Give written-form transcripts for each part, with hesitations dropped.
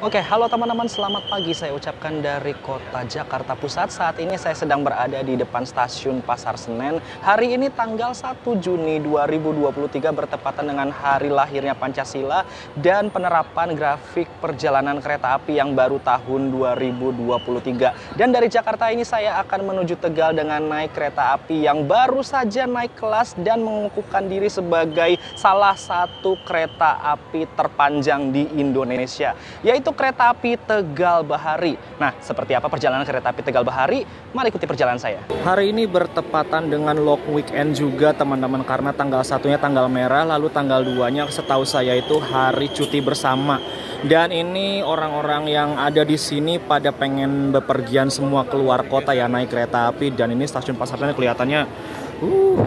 Oke, halo teman-teman, selamat pagi. Saya ucapkan dari kota Jakarta Pusat. Saat ini saya sedang berada di depan stasiun Pasar Senen. Hari ini tanggal 1 Juni 2023 bertepatan dengan hari lahirnya Pancasila dan penerapan grafik perjalanan kereta api yang baru tahun 2023. Dan dari Jakarta ini saya akan menuju Tegal dengan naik kereta api yang baru saja naik kelas dan mengukuhkan diri sebagai salah satu kereta api terpanjang di Indonesia, yaitu kereta api Tegal Bahari. Nah, seperti apa perjalanan kereta api Tegal Bahari? Mari ikuti perjalanan saya. Hari ini bertepatan dengan long weekend juga teman-teman, karena tanggal 1-nya tanggal merah, lalu tanggal 2-nya setahu saya itu hari cuti bersama. Dan ini orang-orang yang ada di sini pada pengen bepergian semua keluar kota ya, naik kereta api. Dan ini stasiun Pasar Senen kelihatannya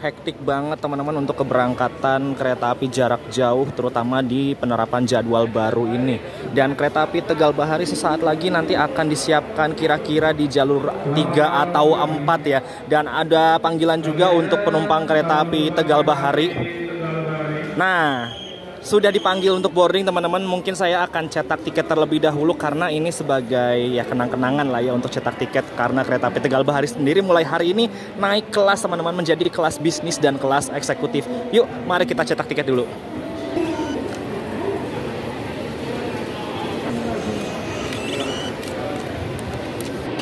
hektik banget teman-teman untuk keberangkatan kereta api jarak jauh, terutama di penerapan jadwal baru ini. Dan kereta api Tegal Bahari sesaat lagi nanti akan disiapkan kira-kira di jalur 3 atau 4 ya. Dan ada panggilan juga untuk penumpang kereta api Tegal Bahari. Nah, sudah dipanggil untuk boarding teman-teman. Mungkin saya akan cetak tiket terlebih dahulu karena ini sebagai ya kenang-kenangan lah ya untuk cetak tiket, karena kereta api Tegal Bahari sendiri mulai hari ini naik kelas teman-teman, menjadi kelas bisnis dan kelas eksekutif. Yuk, mari kita cetak tiket dulu.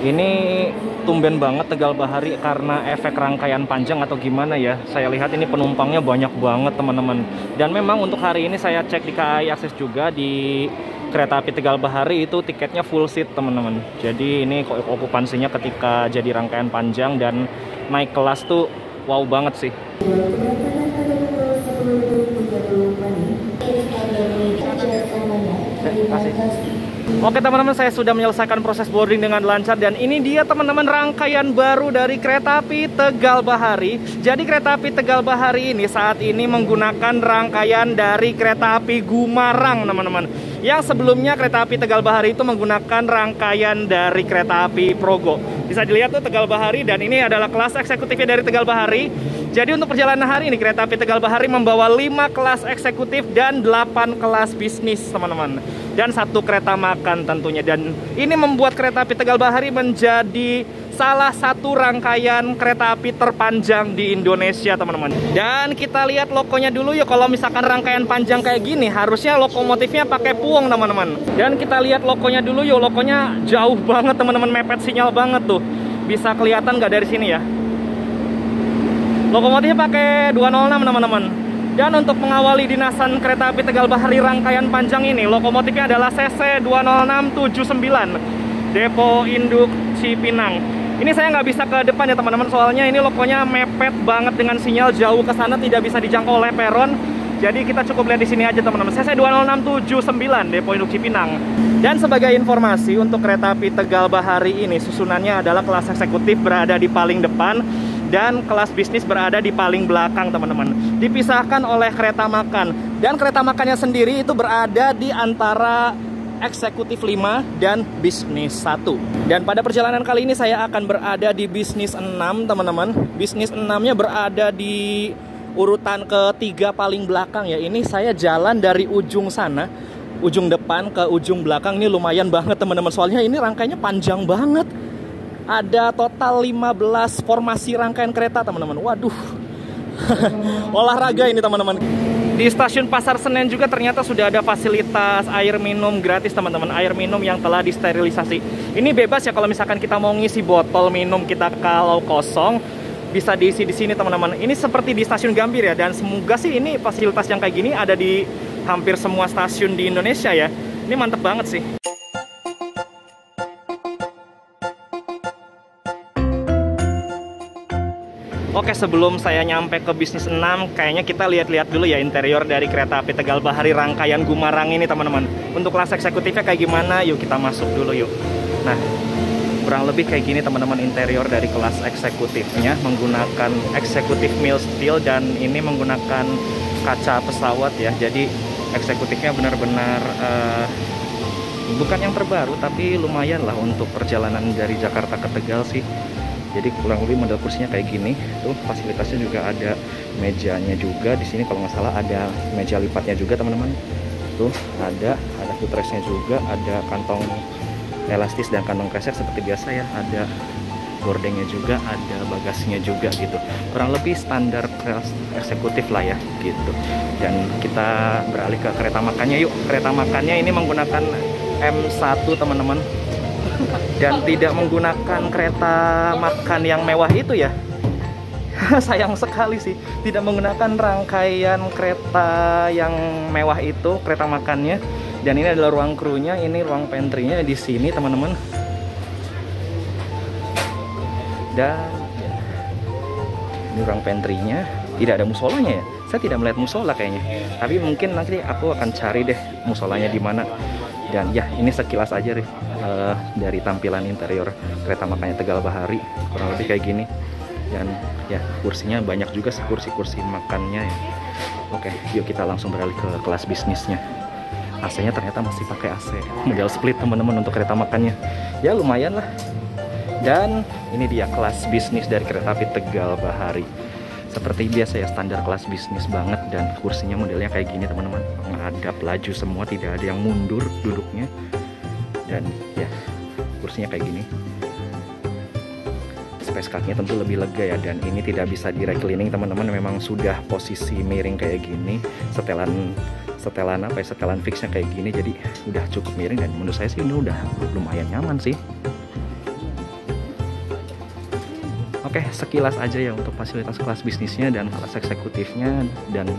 Ini tumben banget Tegal Bahari karena efek rangkaian panjang atau gimana ya. Saya lihat ini penumpangnya banyak banget teman-teman. Dan memang untuk hari ini saya cek di KAI Akses juga, di kereta api Tegal Bahari itu tiketnya full seat teman-teman. Jadi ini okupansinya ketika jadi rangkaian panjang dan naik kelas tuh wow banget sih. Oke teman-teman, saya sudah menyelesaikan proses boarding dengan lancar. Dan ini dia teman-teman rangkaian baru dari kereta api Tegal Bahari. Jadi kereta api Tegal Bahari ini saat ini menggunakan rangkaian dari kereta api Gumarang teman-teman. Yang sebelumnya kereta api Tegal Bahari itu menggunakan rangkaian dari kereta api Progo. Bisa dilihat tuh Tegal Bahari, dan ini adalah kelas eksekutifnya dari Tegal Bahari. Jadi untuk perjalanan hari ini kereta api Tegal Bahari membawa 5 kelas eksekutif dan 8 kelas bisnis teman-teman. Dan 1 kereta makan tentunya. Dan ini membuat kereta api Tegal Bahari menjadi salah satu rangkaian kereta api terpanjang di Indonesia teman-teman. Dan kita lihat logonya dulu yuk. Kalau misalkan rangkaian panjang kayak gini harusnya lokomotifnya pakai puong teman-teman. Dan kita lihat logonya dulu yuk. Logonya jauh banget teman-teman, mepet sinyal banget tuh. Bisa kelihatan nggak dari sini ya? Lokomotifnya pakai 206 teman-teman. Dan untuk mengawali dinasan kereta api Tegal Bahari rangkaian panjang ini, lokomotifnya adalah CC 20679 Depo Induk Cipinang. Ini saya nggak bisa ke depan ya teman-teman, soalnya ini lokonya mepet banget dengan sinyal, jauh ke sana tidak bisa dijangkau oleh peron. Jadi kita cukup lihat di sini aja teman-teman. CC 20679 Depo Induk Cipinang. Dan sebagai informasi untuk kereta api Tegal Bahari ini susunannya adalah kelas eksekutif berada di paling depan dan kelas bisnis berada di paling belakang teman-teman. Dipisahkan oleh kereta makan. Dan kereta makannya sendiri itu berada di antara eksekutif 5 dan bisnis 1. Dan pada perjalanan kali ini saya akan berada di bisnis 6 teman-teman. Bisnis 6-nya berada di urutan ketiga paling belakang ya. Ini saya jalan dari ujung sana, ujung depan ke ujung belakang. Ini lumayan banget teman-teman, soalnya ini rangkaiannya panjang banget. Ada total 15 formasi rangkaian kereta teman-teman. Waduh, olahraga ini teman-teman. Di stasiun Pasar Senen juga ternyata sudah ada fasilitas air minum gratis teman-teman. Air minum yang telah disterilisasi. Ini bebas ya, kalau misalkan kita mau ngisi botol minum kita kalau kosong, bisa diisi di sini teman-teman. Ini seperti di stasiun Gambir ya. Dan semoga sih ini fasilitas yang kayak gini ada di hampir semua stasiun di Indonesia ya. Ini mantep banget sih. Oke, sebelum saya nyampe ke bisnis 6, kayaknya kita lihat-lihat dulu ya interior dari kereta api Tegal Bahari rangkaian Gumarang ini teman-teman. Untuk kelas eksekutifnya kayak gimana? Yuk kita masuk dulu yuk. Nah, kurang lebih kayak gini teman-teman interior dari kelas eksekutifnya, menggunakan eksekutif mild steel dan ini menggunakan kaca pesawat ya. Jadi eksekutifnya benar-benar bukan yang terbaru, tapi lumayan lah untuk perjalanan dari Jakarta ke Tegal sih. Jadi kurang lebih model kursinya kayak gini. Tuh fasilitasnya juga ada mejanya juga di sini, kalau nggak salah ada meja lipatnya juga teman-teman. Tuh ada ada footrestnya juga, ada kantong elastis dan kantong kresek seperti biasa ya, ada gordengnya juga, ada bagasinya juga gitu. Kurang lebih standar kelas eksekutif lah ya gitu. Dan kita beralih ke kereta makannya yuk. Kereta makannya ini menggunakan M1 teman-teman, dan tidak menggunakan kereta makan yang mewah itu ya. Sayang sekali sih, tidak menggunakan rangkaian kereta yang mewah itu kereta makannya. Dan ini adalah ruang krunya, ini ruang pantry-nya di sini teman-teman. Dan ya, ini ruang pantry-nya, tidak ada musolanya ya. Saya tidak melihat musola kayaknya. Tapi mungkin nanti aku akan cari deh musolanya di mana. Dan ya, ini sekilas aja deh dari tampilan interior kereta makannya Tegal Bahari, kurang lebih kayak gini. Dan ya, kursinya banyak juga sih, kursi-kursi makannya ya. Oke, yuk kita langsung beralih ke kelas bisnisnya. AC-nya ternyata masih pakai AC model split teman-teman untuk kereta makannya. Ya lumayan lah. Dan ini dia kelas bisnis dari kereta api Tegal Bahari. Seperti biasa ya, standar kelas bisnis banget. Dan kursinya modelnya kayak gini teman-teman, menghadap laju semua, tidak ada yang mundur duduknya. Dan ya, kursinya kayak gini. Space kakinya tentu lebih lega ya. Dan ini tidak bisa di reclining teman-teman, memang sudah posisi miring kayak gini. Setelan apa ya, setelan fixnya kayak gini, jadi udah cukup miring. Dan menurut saya sih ini udah lumayan nyaman sih. Oke, sekilas aja ya untuk fasilitas kelas bisnisnya dan kelas eksekutifnya. Dan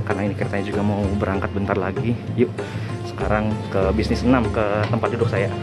karena ini keretanya juga mau berangkat bentar lagi, yuk sekarang ke bisnis 6, ke tempat duduk saya.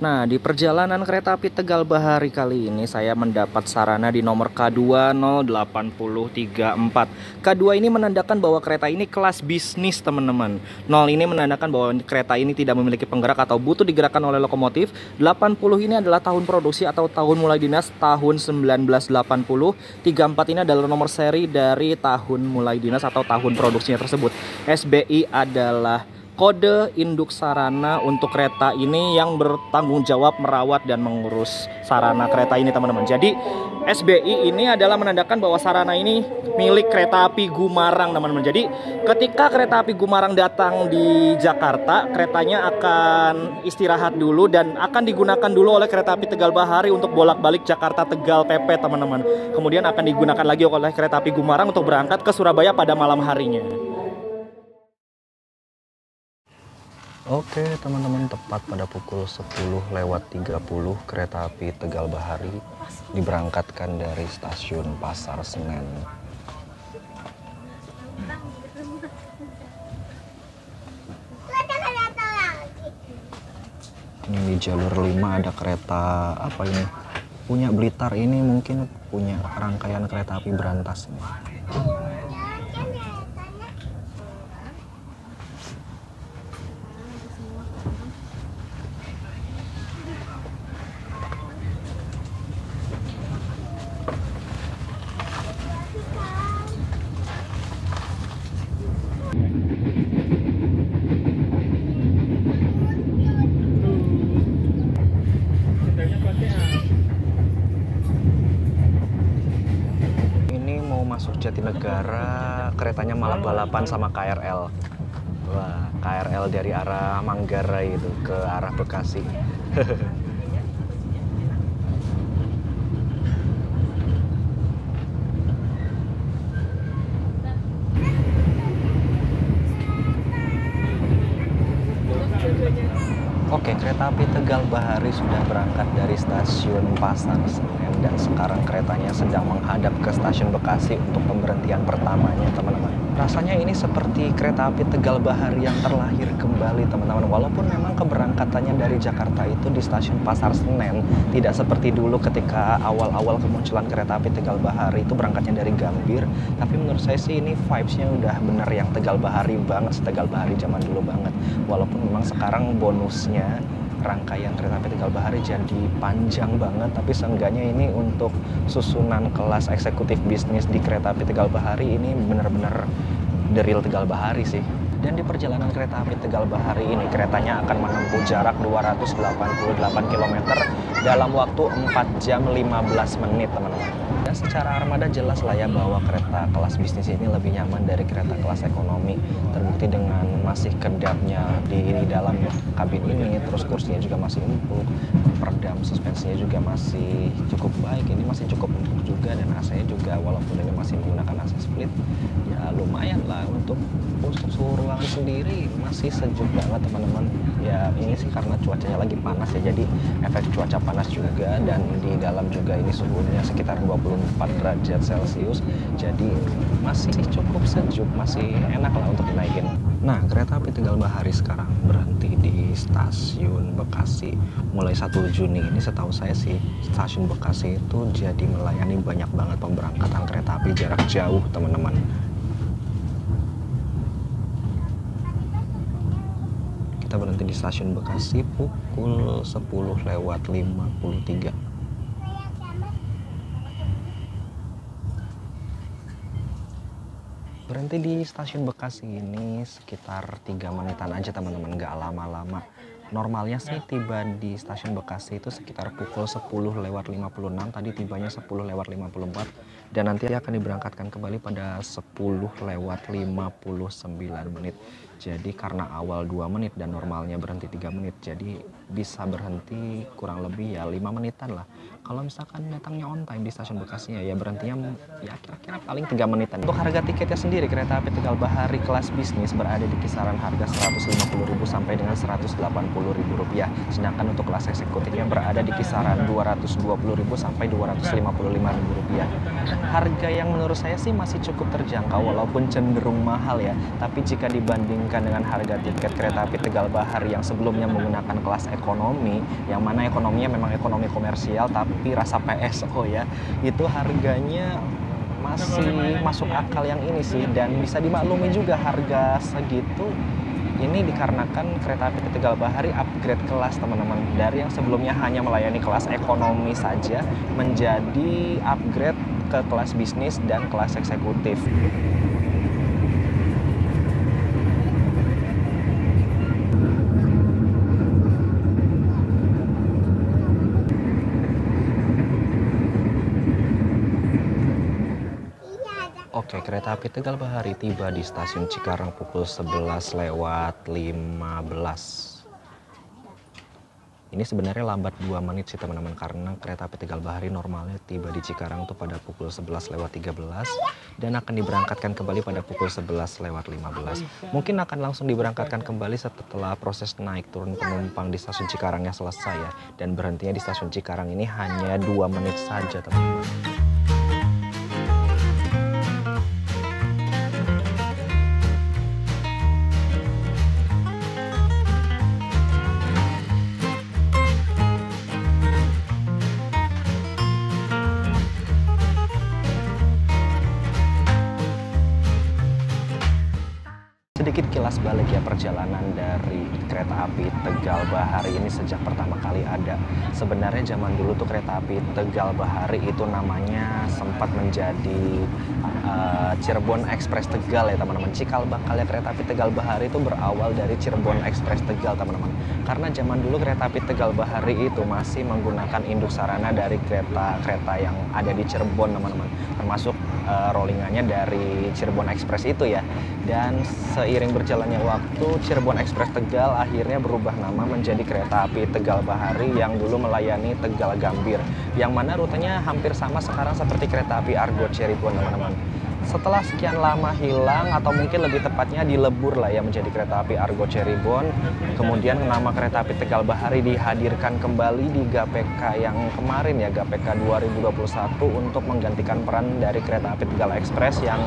Nah, di perjalanan kereta api Tegal Bahari kali ini saya mendapat sarana di nomor K2 08034. K2 ini menandakan bahwa kereta ini kelas bisnis teman-teman. 0 ini menandakan bahwa kereta ini tidak memiliki penggerak atau butuh digerakkan oleh lokomotif. 80 ini adalah tahun produksi atau tahun mulai dinas tahun 1980. 34 ini adalah nomor seri dari tahun mulai dinas atau tahun produksinya tersebut. SBI adalah kode induk sarana untuk kereta ini yang bertanggung jawab merawat dan mengurus sarana kereta ini teman-teman. Jadi SBI ini adalah menandakan bahwa sarana ini milik kereta api Gumarang teman-teman. Jadi ketika kereta api Gumarang datang di Jakarta, keretanya akan istirahat dulu dan akan digunakan dulu oleh kereta api Tegal Bahari untuk bolak-balik Jakarta Tegal PP teman-teman. Kemudian akan digunakan lagi oleh kereta api Gumarang untuk berangkat ke Surabaya pada malam harinya. Oke teman-teman, tepat pada pukul 10:30 kereta api Tegal Bahari diberangkatkan dari stasiun Pasar Senen. Ini di jalur 5 ada kereta apa ini? Punya Blitar ini mungkin punya rangkaian kereta api berantas nih. Masuk Jatinegara, keretanya malah balapan sama KRL. Wah, KRL dari arah Manggarai itu ke arah Bekasi. Oke, kereta api Tegal Bahari sudah berangkat dari stasiun Pasar Senen dan sekarang keretanya sedang menghadap ke stasiun Bekasi untuk pemberhentian pertamanya, teman-teman. Rasanya ini seperti kereta api Tegal Bahari yang terlahir kembali, teman-teman. Walaupun memang keberangkatannya dari Jakarta itu di stasiun Pasar Senen, tidak seperti dulu ketika awal-awal kemunculan kereta api Tegal Bahari itu berangkatnya dari Gambir. Tapi menurut saya sih ini vibes-nya udah bener yang Tegal Bahari banget, Tegal Bahari zaman dulu banget. Walaupun memang sekarang bonusnya rangkaian kereta api Tegal Bahari jadi panjang banget, tapi seenggaknya ini untuk susunan kelas eksekutif bisnis di kereta api Tegal Bahari ini benar-benar the real Tegal Bahari sih. Dan di perjalanan kereta api Tegal Bahari ini, keretanya akan menempuh jarak 288 km dalam waktu 4 jam 15 menit, teman-teman. Dan secara armada jelas lah ya bahwa kereta kelas bisnis ini lebih nyaman dari kereta kelas ekonomi. Terbukti dengan masih kedapnya di dalam kabin ini, terus kursinya juga masih empuk, peredam suspensinya juga masih cukup baik, ini masih cukup empuk juga, dan AC-nya juga walaupun ini masih menggunakan AC split, ya lumayan lah untuk suhu ruangan sendiri masih sejuk banget, teman-teman. Ya ini sih karena cuacanya lagi panas ya, jadi efek cuaca panas juga, dan di dalam juga ini suhunya sekitar 24 derajat Celcius, jadi masih cukup sejuk, masih enak lah untuk dinaikin. Nah, kereta api Tegal Bahari sekarang berhenti di stasiun Bekasi. Mulai 1 Juni ini setahu saya sih, stasiun Bekasi itu jadi melayani banyak banget pemberangkatan kereta api jarak jauh, teman-teman. Kita berhenti di stasiun Bekasi pukul 10:53. Berhenti di stasiun Bekasi ini sekitar 3 menitan aja, teman-teman, nggak lama-lama. Normalnya sih tiba di stasiun Bekasi itu sekitar pukul 10:56, tadi tibanya 10:54, dan nanti akan diberangkatkan kembali pada 10:59 menit. Jadi karena awal 2 menit dan normalnya berhenti 3 menit, jadi bisa berhenti kurang lebih ya 5 menitan lah. Kalau misalkan datangnya on time di stasiun Bekasi ya berhentinya ya kira-kira paling 3 menitan. Untuk harga tiketnya sendiri, kereta api Tegal Bahari kelas bisnis berada di kisaran harga Rp150.000 sampai dengan Rp180.000. Sedangkan untuk kelas eksekutifnya berada di kisaran Rp220.000 sampai Rp255.000. Harga yang menurut saya sih masih cukup terjangkau walaupun cenderung mahal ya. Tapi jika dibandingkan dengan harga tiket kereta api Tegal Bahari yang sebelumnya menggunakan kelas ekonomi, yang mana ekonominya memang ekonomi komersial tapi rasa PSO ya, itu harganya masih masuk akal yang ini sih, dan bisa dimaklumi juga harga segitu ini dikarenakan kereta api Tegal Bahari upgrade kelas, teman-teman, dari yang sebelumnya hanya melayani kelas ekonomi saja menjadi upgrade ke kelas bisnis dan kelas eksekutif. Oke, kereta api Tegal Bahari tiba di stasiun Cikarang pukul 11:15. Ini sebenarnya lambat 2 menit sih, teman-teman, karena kereta api Tegal Bahari normalnya tiba di Cikarang tuh pada pukul 11:13 dan akan diberangkatkan kembali pada pukul 11:15. Mungkin akan langsung diberangkatkan kembali setelah proses naik turun penumpang di stasiun Cikarangnya selesai ya, dan berhentinya di stasiun Cikarang ini hanya 2 menit saja, teman-teman. Sedikit kilas balik ya perjalanan dari kereta api Tegal Bahari ini sejak pertama kali ada. Sebenarnya zaman dulu tuh kereta api Tegal Bahari itu namanya sempat menjadi Cirebon Express Tegal ya, teman-teman. Cikal bakalnya kereta api Tegal Bahari itu berawal dari Cirebon Express Tegal, teman-teman. Karena zaman dulu kereta api Tegal Bahari itu masih menggunakan induk sarana dari kereta-kereta yang ada di Cirebon, teman-teman. Termasuk rollingannya dari Cirebon Express itu ya. Dan seiring berjalannya waktu, Cirebon Express Tegal akhirnya berubah nama menjadi kereta api Tegal Bahari yang dulu melayani Tegal Gambir, yang mana rutenya hampir sama sekarang seperti kereta api Argo Cirebon, teman-teman. Setelah sekian lama hilang, atau mungkin lebih tepatnya dilebur lah ya menjadi kereta api Argo Cirebon, kemudian nama kereta api Tegal Bahari dihadirkan kembali di GAPK yang kemarin ya, GAPK 2021, untuk menggantikan peran dari kereta api Tegal Express yang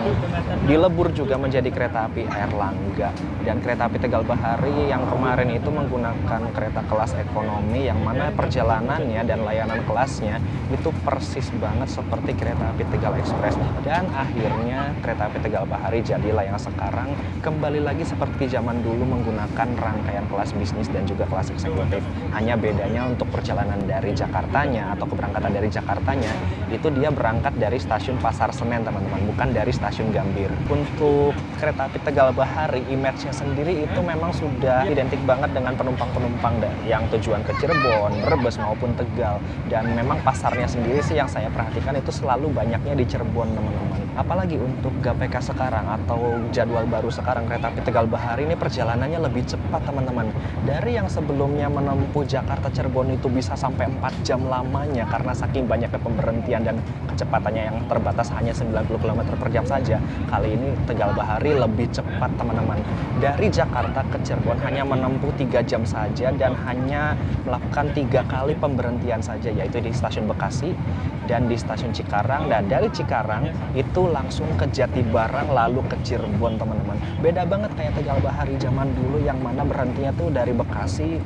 dilebur juga menjadi kereta api Airlangga. Dan kereta api Tegal Bahari yang kemarin itu menggunakan kereta kelas ekonomi, yang mana perjalanannya dan layanan kelasnya itu persis banget seperti kereta api Tegal Express. Dan akhirnya akhirnya kereta api Tegal Bahari jadilah yang sekarang kembali lagi seperti zaman dulu menggunakan rangkaian kelas bisnis dan juga kelas eksekutif. Hanya bedanya untuk perjalanan dari Jakartanya atau keberangkatan dari Jakartanya itu dia berangkat dari stasiun Pasar Senen teman-teman, bukan dari stasiun Gambir. Untuk kereta api Tegal Bahari, image-nya sendiri itu memang sudah identik banget dengan penumpang-penumpang yang tujuan ke Cirebon, Brebes maupun Tegal. Dan memang pasarnya sendiri sih yang saya perhatikan itu selalu banyaknya di Cirebon teman-teman. Apalagi untuk GPK sekarang atau jadwal baru sekarang kereta api Tegal Bahari ini perjalanannya lebih cepat teman-teman. Dari yang sebelumnya menempuh Jakarta Cirebon itu bisa sampai 4 jam lamanya karena saking banyaknya pemberhentian dan kecepatannya yang terbatas hanya 90 km per jam saja. Kali ini Tegal Bahari lebih cepat teman-teman. Dari Jakarta ke Cirebon hanya menempuh 3 jam saja dan hanya melakukan 3 kali pemberhentian saja, yaitu di stasiun Bekasi dan di stasiun Cikarang. Dan dari Cikarang itu langsung ke Jatibarang lalu ke Cirebon teman-teman. Beda banget kayak Tegal Bahari zaman dulu yang mana berhentinya tuh dari Bekasi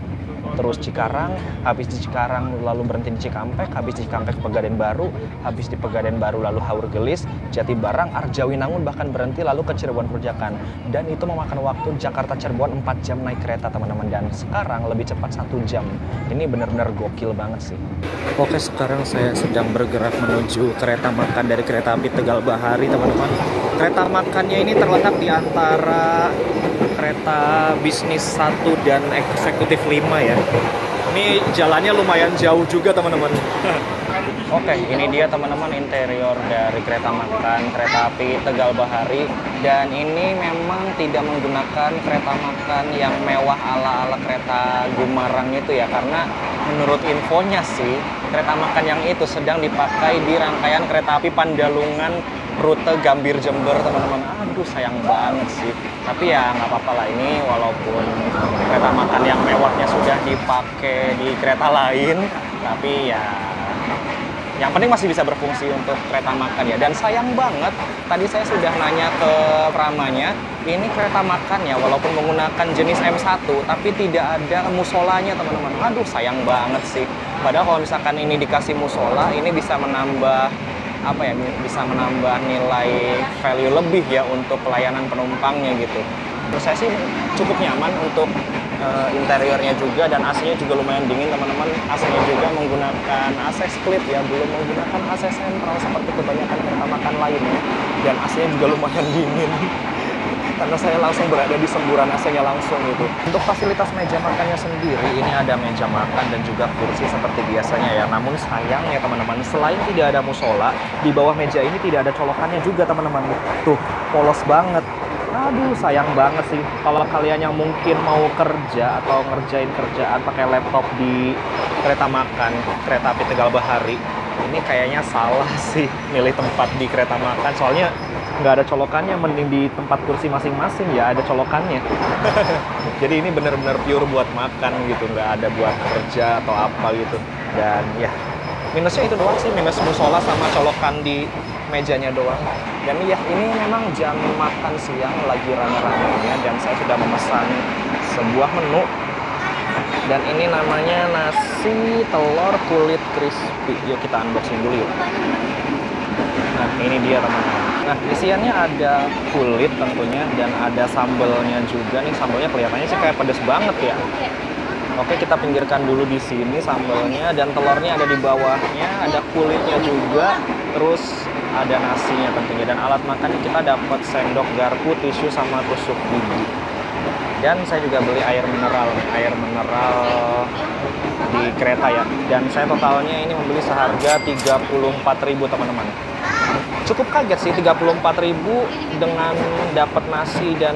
terus Cikarang, habis di Cikarang lalu berhenti di Cikampek, habis di Cikampek Pegadaian Baru, habis di Pegadaian Baru lalu Haurgelis, Jatibarang, Arjawinangun bahkan berhenti lalu ke Cirebon Perujakan. Dan itu memakan waktu Jakarta Cirebon 4 jam naik kereta teman-teman, dan sekarang lebih cepat 1 jam. Ini benar-benar gokil banget sih. Oke, sekarang saya sedang bergerak menuju kereta makan dari kereta api Tegal Bahari teman-teman. Kereta makannya ini terletak di antara kereta bisnis 1 dan eksekutif 5 ya. Ini jalannya lumayan jauh juga teman-teman. Oke, ini dia teman-teman interior dari kereta makan kereta api Tegal Bahari. Dan ini memang tidak menggunakan kereta makan yang mewah ala-ala kereta Gumarang itu ya. Karena menurut infonya sih, kereta makan yang itu sedang dipakai di rangkaian kereta api Pandalungan rute Gambir Jember teman-teman. Aduh, sayang banget sih. Tapi ya nggak apa-apa lah, ini walaupun kereta makan yang mewahnya sudah dipakai di kereta lain, tapi ya yang penting masih bisa berfungsi untuk kereta makan ya. Dan sayang banget, tadi saya sudah nanya ke pramanya, ini kereta makannya walaupun menggunakan jenis M1, tapi tidak ada musolanya teman-teman. Aduh, sayang banget sih. Padahal kalau misalkan ini dikasih musola, ini bisa menambah apa ya, bisa menambah nilai value lebih ya untuk pelayanan penumpangnya gitu. Terus saya sih cukup nyaman untuk interiornya juga, dan AC-nya juga lumayan dingin teman-teman. AC-nya juga menggunakan AC split ya, belum menggunakan AC sentral seperti kebanyakan kereta makan lainnya. Dan AC-nya juga lumayan dingin karena saya langsung berada di semburan AC-nya langsung gitu. Untuk fasilitas meja makannya sendiri, ini ada meja makan dan juga kursi seperti biasanya ya. Namun sayangnya teman-teman, selain tidak ada musola, di bawah meja ini tidak ada colokannya juga teman-teman. Tuh, polos banget. Aduh, sayang banget sih. Kalau kalian yang mungkin mau kerja atau ngerjain kerjaan pakai laptop di kereta makan kereta api Tegal Bahari, ini kayaknya salah sih milih tempat di kereta makan. Soalnya nggak ada colokannya, mending di tempat kursi masing-masing ya ada colokannya. Jadi ini benar-benar pure buat makan gitu, nggak ada buat kerja atau apa gitu. Dan ya minusnya itu doang sih, minus musola sama colokan di mejanya doang. Dan ya ini memang jam makan siang lagi rame-ramenya, dan saya sudah memesan sebuah menu. Dan ini namanya nasi telur kulit crispy. Yuk kita unboxing dulu yuk. Nah, ini dia teman-teman. Nah, isiannya ada kulit tentunya, dan ada sambelnya juga. Nih sambelnya kelihatannya sih kayak pedas banget ya. Oke, kita pinggirkan dulu di sini sambelnya, dan telurnya ada di bawahnya, ada kulitnya juga, terus ada nasinya tentunya. Dan alat makannya kita dapat sendok garpu, tisu, sama tusuk gigi. Dan saya juga beli air mineral di kereta ya. Dan saya totalnya ini membeli seharga 34.000 teman-teman. Cukup kaget sih 34.000 dengan dapat nasi dan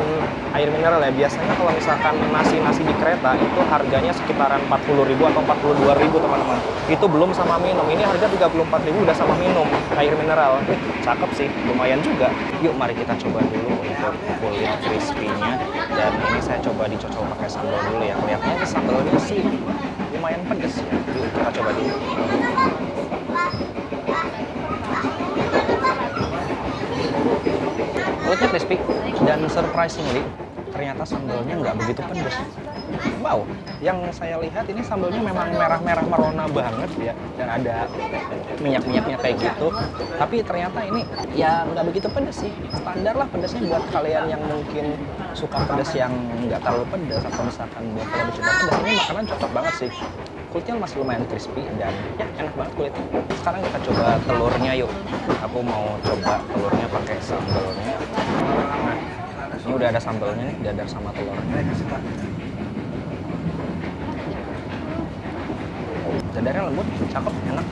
air mineral ya. Biasanya kalau misalkan nasi di kereta itu harganya sekitaran 40.000 atau 42.000 teman-teman. Itu belum sama minum. Ini harga 34.000 udah sama minum air mineral. Cakep sih, lumayan juga. Yuk mari kita coba dulu untuk kulit crispy-nya. Dan ini saya coba dicocol pakai sambal dulu ya. Kelihatannya sambalnya sih lumayan pedes ya. Yuk kita coba dulu. Kulitnya crispy, dan surprisingly ternyata sambalnya nggak begitu pedas. Wow, yang saya lihat ini sambalnya memang merah-merah merona banget ya, dan ada minyak-minyaknya kayak gitu. Tapi ternyata ini ya nggak begitu pedas sih, standar lah pedasnya buat kalian yang mungkin suka pedas yang nggak terlalu pedas, atau misalkan buat kalian yang suka pedas, ini makanan cocok banget sih. Kulitnya masih lumayan crispy dan ya enak banget kulitnya. Sekarang kita coba telurnya yuk. Aku mau coba telurnya pakai sambalnya. Nah, ini udah ada sambalnya nih, dadar sama telurnya. Dadarnya lembut, cakep, enak.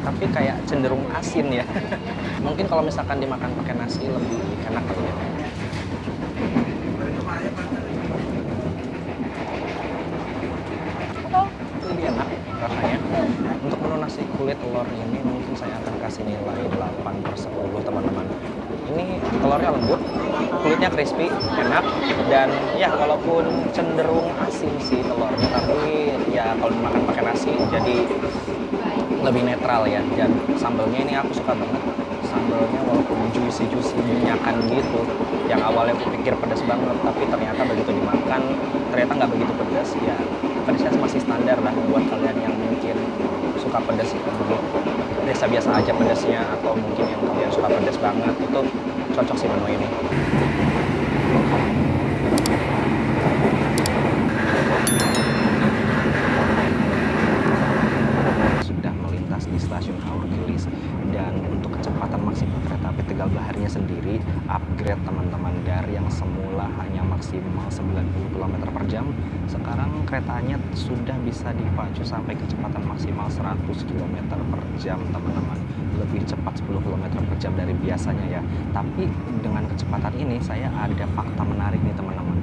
Tapi kayak cenderung asin ya. Mungkin kalau misalkan dimakan pakai nasi lebih enak kali ya. Lebih enak rasanya. Untuk menu nasi kulit telur ini mungkin saya akan kasih nilai 8/10 teman-teman. Ini telurnya lembut, kulitnya crispy, enak, dan ya walaupun cenderung asin sih telurnya, tapi ya kalau dimakan pakai nasi jadi lebih netral ya. Dan sambalnya ini aku suka banget. Sambalnya walaupun juicy minyakan gitu, yang awalnya aku pikir pedas banget, tapi ternyata begitu dimakan ternyata nggak begitu pedas ya. Pedasnya masih standar lah buat kalian yang mungkin suka pedas itu biasa-biasa aja pedasnya, atau mungkin yang kalian suka pedas banget, itu cocok sih menu ini. Sudah melintas di stasiun Haur Geulis, dan untuk kecepatan maksimal kereta api Tegal Baharinya sendiri upgrade teman-teman, dari yang semula hanya maksimal 90 km per jam, sekarang keretanya sudah bisa dipacu sampai kecepatan maksimal 100 km per jam teman-teman, lebih cepat 10 km per jam dari biasanya ya. Tapi dengan kecepatan ini saya ada fakta menarik nih teman-teman.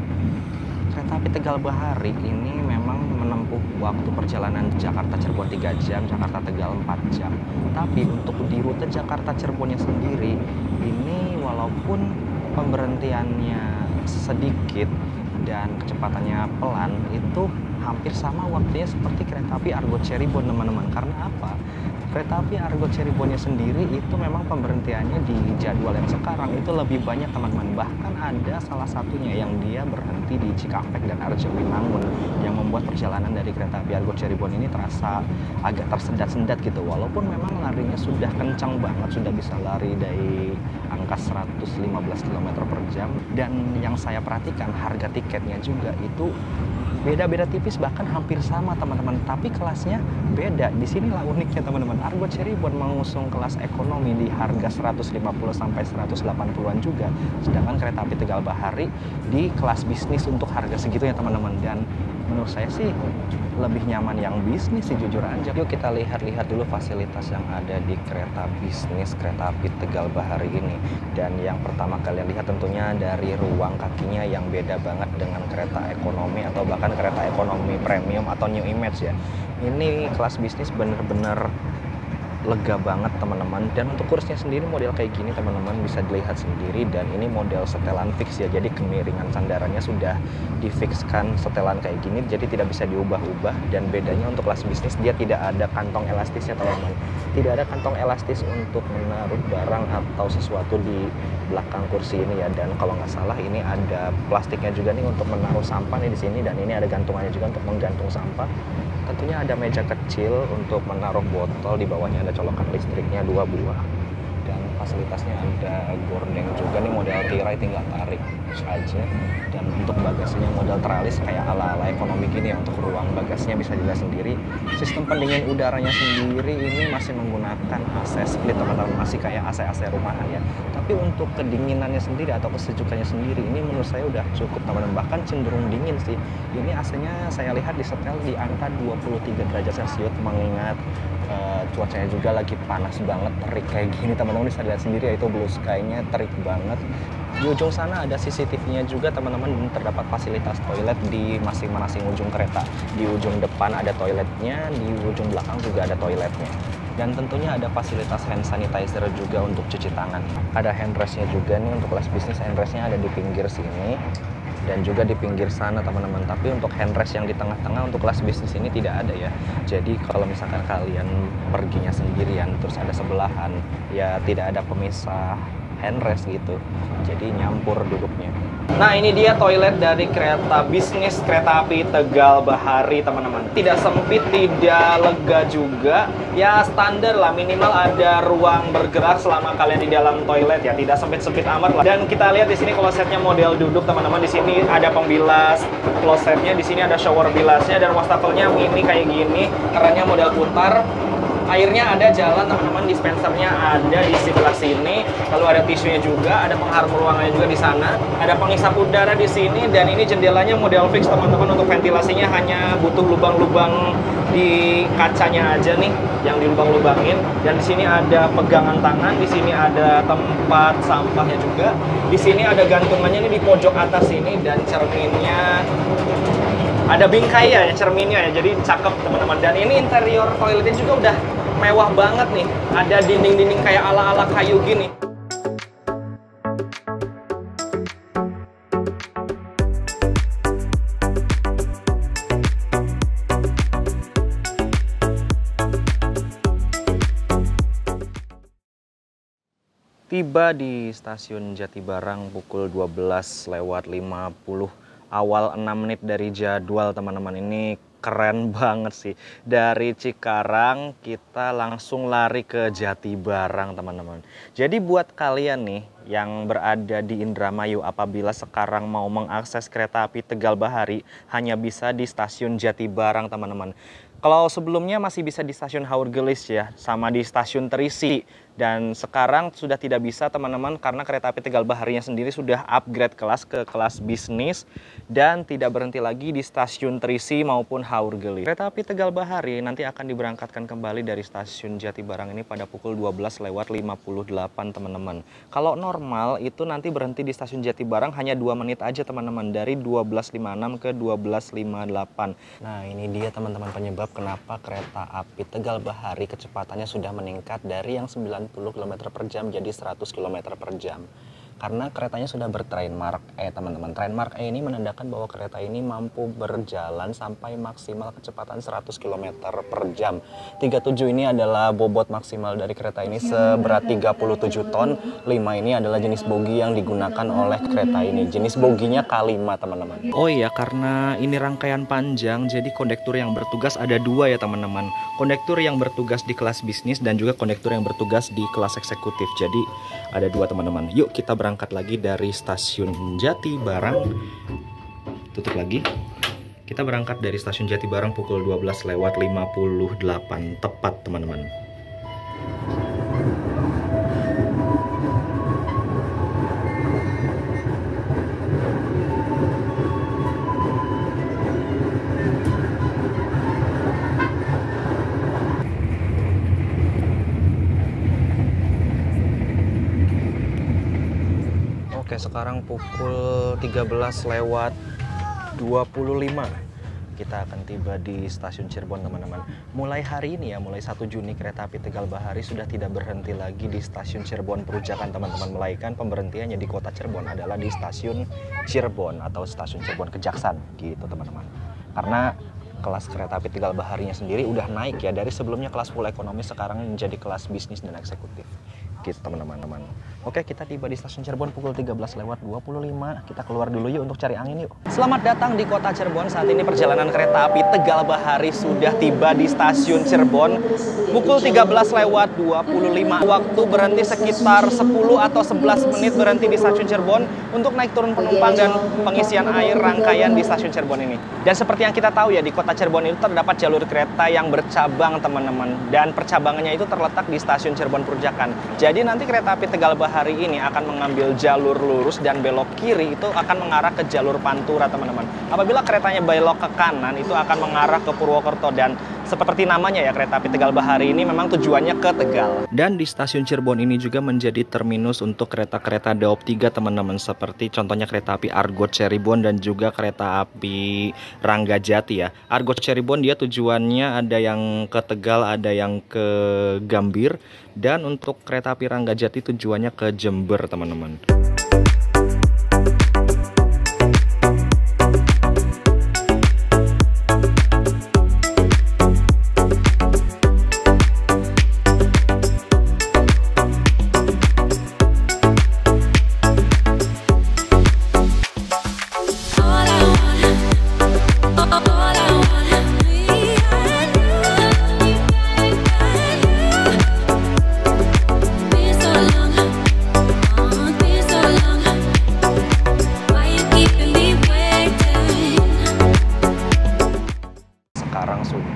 Kereta api Tegal Bahari ini memang menempuh waktu perjalanan Jakarta Cirebon 3 jam, Jakarta Tegal 4 jam. Tapi untuk di rute Jakarta Cirebonnya sendiri, ini walaupun pemberhentiannya sedikit dan kecepatannya pelan, itu hampir sama waktunya seperti kereta api Argo Cirebon teman-teman. Karena apa? Kereta api Argo Cirebonnya sendiri itu memang pemberhentiannya di jadwal yang sekarang itu lebih banyak teman-teman. Bahkan ada salah satunya yang dia berhenti di Cikampek dan Arjawinangun, yang membuat perjalanan dari kereta api Argo Cirebon ini terasa agak tersendat-sendat gitu. Walaupun memang larinya sudah kencang banget, sudah bisa lari dari angka 115 km per jam. Dan yang saya perhatikan harga tiketnya juga itu beda-beda tipis, bahkan hampir sama teman-teman, tapi kelasnya beda. Di sinilah uniknya teman-teman. Argo Cirebon mengusung kelas ekonomi di harga 150 sampai 180-an juga, sedangkan kereta api Tegal Bahari di kelas bisnis untuk harga segitunya teman-teman. Dan menurut saya sih lebih nyaman yang bisnis sih jujur aja. Yuk kita lihat-lihat dulu fasilitas yang ada di kereta bisnis kereta api Tegal Bahari ini. Dan yang pertama kalian lihat tentunya dari ruang kakinya yang beda banget dengan kereta ekonomi atau bahkan kereta ekonomi premium atau new image ya. Ini kelas bisnis bener-bener lega banget teman-teman. Dan untuk kursinya sendiri model kayak gini teman-teman, bisa dilihat sendiri, dan ini model setelan fix ya, jadi kemiringan sandarannya sudah difikskan setelan kayak gini, jadi tidak bisa diubah-ubah. Dan bedanya untuk kelas bisnis dia tidak ada kantong elastisnya teman-teman, tidak ada kantong elastis untuk menaruh barang atau sesuatu di belakang kursi ini ya. Dan kalau nggak salah ini ada plastiknya juga nih untuk menaruh sampah nih di sini, dan ini ada gantungannya juga untuk menggantung sampah. Tentunya ada meja kecil untuk menaruh botol, di bawahnya ada colokan listriknya 2 buah, dan fasilitasnya ada gorden juga nih model tirai, tinggal tarik aja. Dan untuk bagasinya model teralis kayak ala-ala ekonomi gini ya. Untuk ruang bagasinya bisa dilihat sendiri. Sistem pendingin udaranya sendiri ini masih menggunakan AC split teman-teman, masih kayak AC-AC rumahan ya. Tapi untuk kedinginannya sendiri atau kesejukannya sendiri ini menurut saya udah cukup teman-teman, bahkan cenderung dingin sih. Ini AC-nya saya lihat disetel di angka 23 derajat Celcius, mengingat cuacanya juga lagi panas banget, terik kayak gini teman-teman. Bisa lihat sendiri ya, itu blue sky-nya terik banget. Di ujung sana ada CCTV-nya juga teman-teman, dan terdapat fasilitas toilet di masing-masing ujung kereta. Di ujung depan ada toiletnya, di ujung belakang juga ada toiletnya. Dan tentunya ada fasilitas hand sanitizer juga untuk cuci tangan. Ada handrestnya juga nih, untuk kelas bisnis handrestnya ada di pinggir sini dan juga di pinggir sana teman-teman. Tapi untuk handrest yang di tengah-tengah untuk kelas bisnis ini tidak ada ya. Jadi kalau misalkan kalian perginya sendirian terus ada sebelahan, ya tidak ada pemisah handrest gitu, jadi nyampur duduknya. Nah, ini dia toilet dari kereta bisnis kereta api Tegal Bahari, teman-teman. Tidak sempit, tidak lega juga. Ya, standar lah, minimal ada ruang bergerak selama kalian di dalam toilet ya. Tidak sempit-sempit amat lah. Dan kita lihat di sini klosetnya model duduk, teman-teman. Di sini ada pembilas klosetnya, di sini ada shower bilasnya, dan wastafelnya mini kayak gini. Kerannya model putar. Airnya ada jalan, teman-teman, dispensernya ada di sebelah sini. Lalu ada tisunya juga, ada pengharum ruangannya juga di sana. Ada pengisap udara di sini, dan ini jendelanya model fix, teman-teman. Untuk ventilasinya hanya butuh lubang-lubang di kacanya aja nih, yang dilubang-lubangin. Dan di sini ada pegangan tangan, di sini ada tempat sampahnya juga. Di sini ada gantungannya nih di pojok atas ini, dan cerminnya ada bingkai ya, cerminnya ya, jadi cakep, teman-teman. Dan ini interior toiletnya juga udah mewah banget nih. Ada dinding-dinding kayak ala-ala kayu gini. Tiba di stasiun Jatibarang pukul 12:50. Awal 6 menit dari jadwal, teman-teman. Ini keren banget sih. Dari Cikarang kita langsung lari ke Jatibarang, teman-teman. Jadi buat kalian nih yang berada di Indramayu, apabila sekarang mau mengakses kereta api Tegal Bahari, hanya bisa di stasiun Jatibarang, teman-teman. Kalau sebelumnya masih bisa di stasiun Haurgelis ya, sama di stasiun Terisi. Dan sekarang sudah tidak bisa, teman-teman, karena kereta api Tegal Baharinya sendiri sudah upgrade kelas ke kelas bisnis dan tidak berhenti lagi di stasiun Terisi maupun Haurgelis. Kereta api Tegal Bahari nanti akan diberangkatkan kembali dari stasiun Jatibarang ini pada pukul 12:58, teman-teman. Kalau normal itu nanti berhenti di stasiun Jatibarang hanya 2 menit aja, teman-teman, dari 12:56 ke 12:58. Nah, ini dia, teman-teman, penyebab kenapa kereta api Tegal Bahari kecepatannya sudah meningkat dari yang 90 km per jam jadi 100 km per jam. Karena keretanya sudah bertrainmark E, teman-teman. Trainmark E ini menandakan bahwa kereta ini mampu berjalan sampai maksimal kecepatan 100 km per jam. 37 ini adalah bobot maksimal dari kereta ini seberat 37 ton. 5 ini adalah jenis bogi yang digunakan oleh kereta ini. Jenis boginya K5, teman-teman. Oh iya, karena ini rangkaian panjang, jadi kondektur yang bertugas ada 2 ya, teman-teman. Kondektur yang bertugas di kelas bisnis dan juga kondektur yang bertugas di kelas eksekutif. Jadi ada 2, teman-teman. Yuk kita berangkat lagi dari stasiun Jatibarang. Tutup lagi. Kita berangkat dari stasiun Jatibarang pukul 12:58 tepat, teman-teman. Oke, sekarang pukul 13:25. Kita akan tiba di stasiun Cirebon, teman-teman. Mulai hari ini ya, mulai 1 Juni kereta api Tegal Bahari sudah tidak berhenti lagi di stasiun Cirebon Perujakan, teman-teman. Melainkan pemberhentiannya di kota Cirebon adalah di stasiun Cirebon atau stasiun Cirebon Kejaksan gitu, teman-teman. Karena kelas kereta api Tegal Baharinya sendiri udah naik ya, dari sebelumnya kelas full ekonomi sekarang menjadi kelas bisnis dan eksekutif gitu, teman-teman. Oke, kita tiba di stasiun Cirebon pukul 13:25. Kita keluar dulu yuk untuk cari angin yuk. Selamat datang di kota Cirebon. Saat ini perjalanan kereta api Tegal Bahari sudah tiba di stasiun Cirebon pukul 13:25. Waktu berhenti sekitar 10 atau 11 menit berhenti di stasiun Cirebon untuk naik turun penumpang dan pengisian air rangkaian di stasiun Cirebon ini. Dan seperti yang kita tahu ya, di kota Cirebon itu terdapat jalur kereta yang bercabang, teman-teman. Dan percabangannya itu terletak di stasiun Cirebon Perujakan. Jadi nanti kereta api Tegal Bahari ini akan mengambil jalur lurus dan belok kiri itu akan mengarah ke jalur Pantura, teman-teman. Apabila keretanya belok ke kanan itu akan mengarah ke Purwokerto, dan seperti namanya ya, kereta api Tegal Bahari ini memang tujuannya ke Tegal. Dan di stasiun Cirebon ini juga menjadi terminus untuk kereta-kereta Daop 3, teman-teman. Seperti contohnya kereta api Argo Cirebon dan juga kereta api Ranggajati ya. Argo Cirebon dia tujuannya ada yang ke Tegal, ada yang ke Gambir. Dan untuk kereta api Ranggajati tujuannya ke Jember, teman-teman.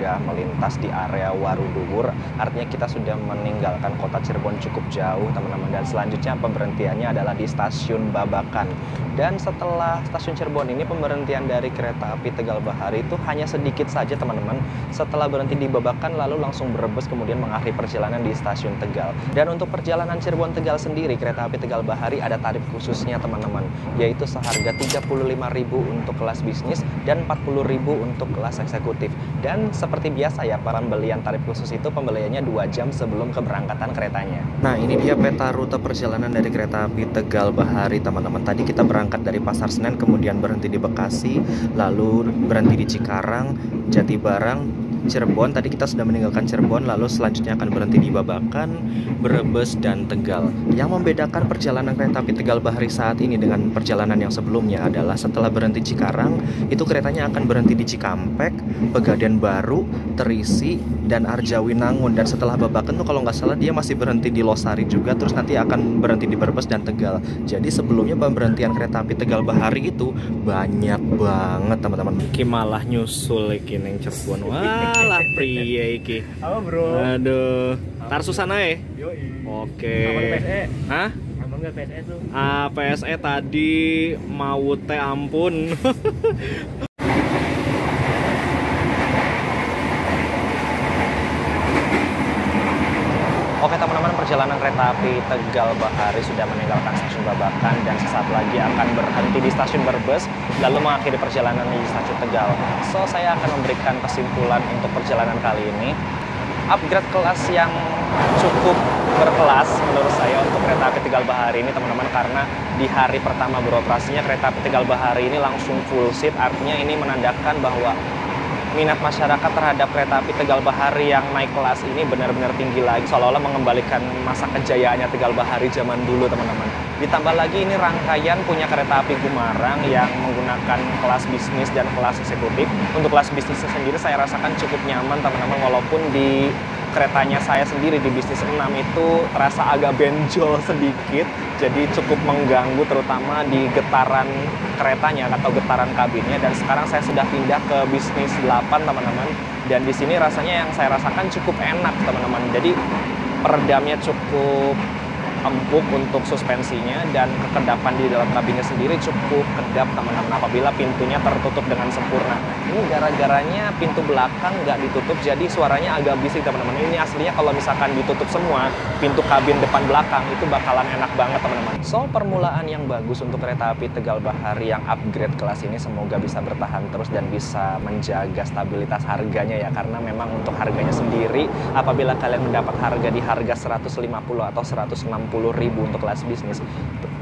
sudah melintas di area Waruduwur. Artinya kita sudah meninggalkan kota Cirebon cukup jauh teman-teman. Dan selanjutnya pemberhentiannya adalah di stasiun Babakan. Dan setelah stasiun Cirebon ini pemberhentian dari kereta api Tegal Bahari itu hanya sedikit saja teman-teman. Setelah berhenti di Babakan lalu langsung Brebes kemudian mengakhiri perjalanan di stasiun Tegal. Dan untuk perjalanan Cirebon Tegal sendiri kereta api Tegal Bahari ada tarif khususnya teman-teman, yaitu seharga 35.000 untuk kelas bisnis dan 40.000 untuk kelas eksekutif. Dan seperti biasa ya, pembelian tarif khusus itu pembeliannya 2 jam sebelum keberangkatan keretanya. Nah, ini dia peta rute perjalanan dari kereta api Tegal Bahari teman-teman. Tadi kita berangkat dari Pasar Senen, kemudian berhenti di Bekasi, lalu berhenti di Cikarang, Jatibarang, Cirebon. Tadi kita sudah meninggalkan Cirebon, lalu selanjutnya akan berhenti di Babakan, Brebes, dan Tegal. Yang membedakan perjalanan kereta api Tegal Bahari saat ini dengan perjalanan yang sebelumnya adalah setelah berhenti Cikarang, itu keretanya akan berhenti di Cikampek, Pegadaian Baru, Terisi, dan Arjawinangun. Dan setelah Babakan tuh kalau nggak salah dia masih berhenti di Losari juga, terus nanti akan berhenti di Brebes dan Tegal. Jadi sebelumnya pemberhentian kereta api Tegal Bahari itu banyak banget teman-teman. Iki malah nyusul iki ning Cirebon. Walah priye iki. Apa bro? Aduh, tar susana ya? Yoi. Oke. Aman PSE? Hah? Aman nggak PSE tuh? PSE tadi mau teh ampun. Oke teman-teman, perjalanan kereta api Tegal Bahari sudah meninggalkan stasiun Babakan dan sesaat lagi akan berhenti di stasiun Brebes, lalu mengakhiri perjalanan di stasiun Tegal. So, saya akan memberikan kesimpulan untuk perjalanan kali ini. Upgrade kelas yang cukup berkelas menurut saya untuk kereta api Tegal Bahari ini teman-teman, karena di hari pertama beroperasinya kereta api Tegal Bahari ini langsung full seat. Artinya ini menandakan bahwa minat masyarakat terhadap kereta api Tegal Bahari yang naik kelas ini benar-benar tinggi lagi, seolah-olah mengembalikan masa kejayaannya Tegal Bahari zaman dulu teman-teman. Ditambah lagi ini rangkaian punya kereta api Gumarang yang menggunakan kelas bisnis dan kelas eksekutif. Untuk kelas bisnisnya sendiri saya rasakan cukup nyaman teman-teman, walaupun di keretanya saya sendiri di bisnis 6 itu terasa agak benjol sedikit, jadi cukup mengganggu terutama di getaran keretanya atau getaran kabinnya. Dan sekarang saya sudah pindah ke bisnis 8 teman-teman, dan di sini rasanya yang saya rasakan cukup enak teman-teman. Jadi peredamnya cukup empuk untuk suspensinya, dan kekedapan di dalam kabinnya sendiri cukup kedap teman-teman apabila pintunya tertutup dengan sempurna. Ini gara-garanya pintu belakang nggak ditutup, jadi suaranya agak bising teman-teman. Ini aslinya kalau misalkan ditutup semua pintu kabin depan belakang itu bakalan enak banget teman-teman. So, permulaan yang bagus untuk kereta api Tegal Bahari yang upgrade kelas ini, semoga bisa bertahan terus dan bisa menjaga stabilitas harganya ya, karena memang untuk harganya sendiri apabila kalian mendapat harga di harga 150 atau 160.000 untuk kelas bisnis,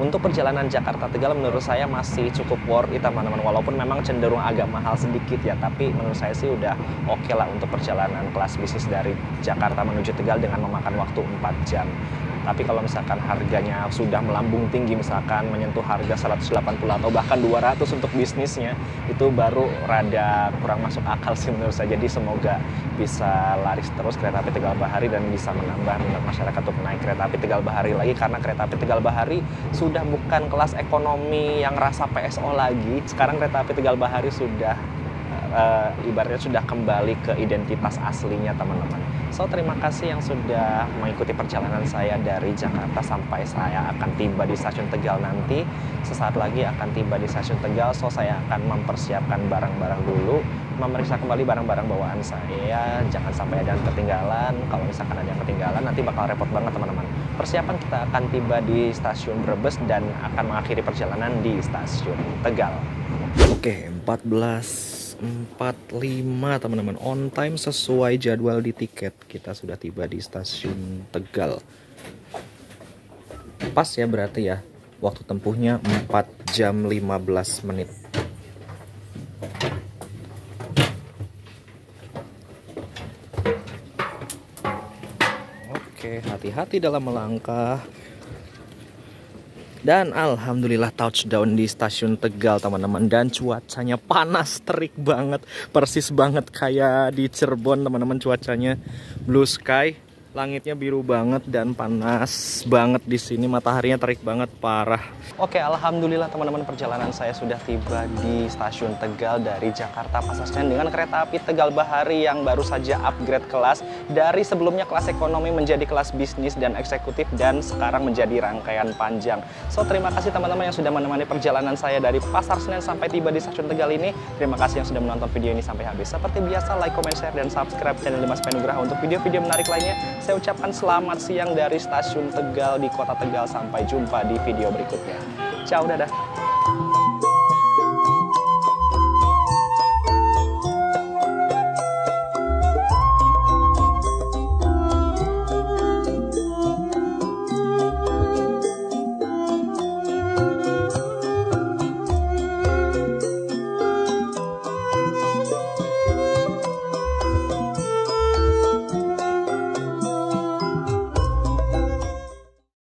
untuk perjalanan Jakarta Tegal menurut saya masih cukup worth it teman-teman, walaupun memang cenderung agak mahal sedikit ya, tapi menurut saya sih udah oke lah untuk perjalanan kelas bisnis dari Jakarta menuju Tegal dengan memakan waktu 4 jam. Tapi kalau misalkan harganya sudah melambung tinggi, misalkan menyentuh harga 180 atau bahkan 200 untuk bisnisnya, itu baru rada kurang masuk akal sih menurut saya. Jadi semoga bisa laris terus kereta api Tegal Bahari dan bisa menambah minat masyarakat untuk naik kereta api Tegal Bahari lagi, karena kereta api Tegal Bahari sudah bukan kelas ekonomi yang rasa PSO lagi. Sekarang kereta api Tegal Bahari sudah ibaratnya sudah kembali ke identitas aslinya teman-teman. So, terima kasih yang sudah mengikuti perjalanan saya dari Jakarta sampai saya akan tiba di stasiun Tegal nanti. Sesaat lagi akan tiba di stasiun Tegal, so saya akan mempersiapkan barang-barang dulu, memeriksa kembali barang-barang bawaan saya, jangan sampai ada yang ketinggalan. Kalau misalkan ada yang ketinggalan nanti bakal repot banget teman-teman. Persiapan kita akan tiba di stasiun Brebes dan akan mengakhiri perjalanan di stasiun Tegal. Oke, 14.45 teman-teman, on time sesuai jadwal di tiket. Kita sudah tiba di stasiun Tegal. Pas ya berarti ya, waktu tempuhnya 4 jam 15 menit. Oke, hati-hati dalam melangkah. Dan alhamdulillah touchdown di stasiun Tegal teman-teman, dan cuacanya panas terik banget, persis banget kayak di Cirebon teman-teman. Cuacanya blue sky, Langitnya biru banget dan panas banget di sini, mataharinya terik banget parah. Oke, alhamdulillah teman-teman, perjalanan saya sudah tiba di stasiun Tegal dari Jakarta Pasar Senen dengan kereta api Tegal Bahari yang baru saja upgrade kelas dari sebelumnya kelas ekonomi menjadi kelas bisnis dan eksekutif dan sekarang menjadi rangkaian panjang. So, terima kasih teman-teman yang sudah menemani perjalanan saya dari Pasar Senen sampai tiba di stasiun Tegal ini. Terima kasih yang sudah menonton video ini sampai habis. Seperti biasa, like, comment, share, dan subscribe channel Dimas Penugraha untuk video-video menarik lainnya. Saya ucapkan selamat siang dari stasiun Tegal di kota Tegal. Sampai jumpa di video berikutnya. Ciao, dadah.